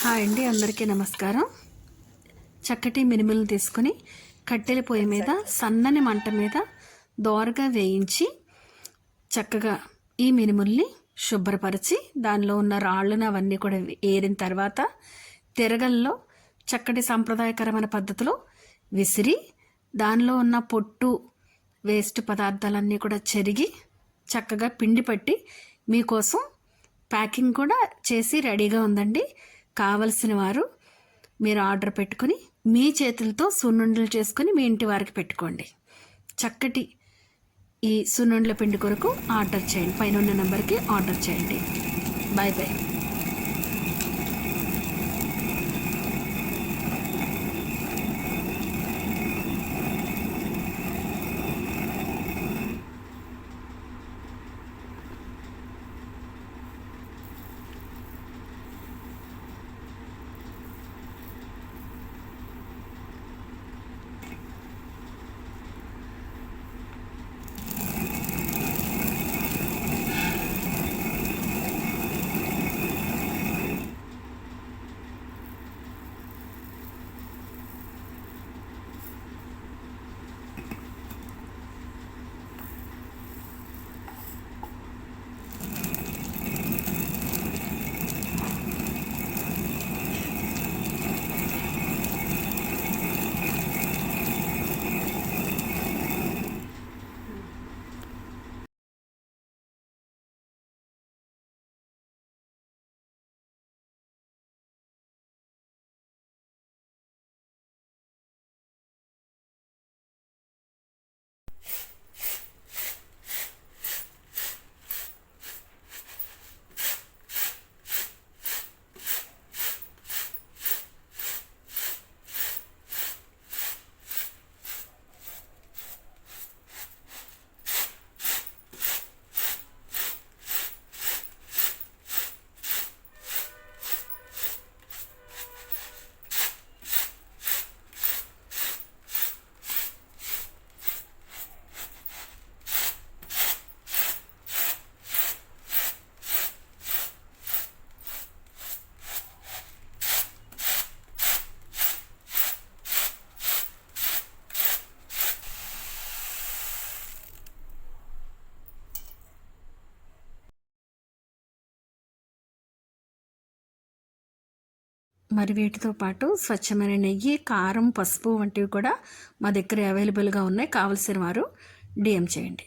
Hi అండి, అందరికీ నమస్కారం. చక్కటి మినుములను తీసుకుని కట్టెల పొయ్యి మీద సన్నని మంట మీద దోరగా వేయించి చక్కగా ఈ మినుముల్ని శుభ్రపరిచి దానిలో ఉన్న రాళ్ళను అవన్నీ కూడా ఏరిన తర్వాత తిరగల్లో చక్కటి సాంప్రదాయకరమైన పద్ధతిలో విసిరి దానిలో ఉన్న పొట్టు వేస్ట్ పదార్థాలన్నీ కూడా చెరిగి చక్కగా పిండి పట్టి మీకోసం ప్యాకింగ్ కూడా చేసి రెడీగా ఉందండి. కావలసిన వారు మీరు ఆర్డర్ పెట్టుకుని మీ చేతులతో సున్నుండలు చేసుకుని మీ ఇంటి వారికి పెట్టుకోండి. చక్కటి ఈ సున్నుండల పిండి కొరకు ఆర్డర్ చేయండి. పైన ఉన్న నెంబర్కి ఆర్డర్ చేయండి. Bye bye. మరి వీటితో పాటు స్వచ్ఛమైన నెయ్యి, కారం, పసుపు వంటివి కూడా మా దగ్గర అవైలబుల్గా ఉన్నాయి. కావలసిన వారు DM చేయండి.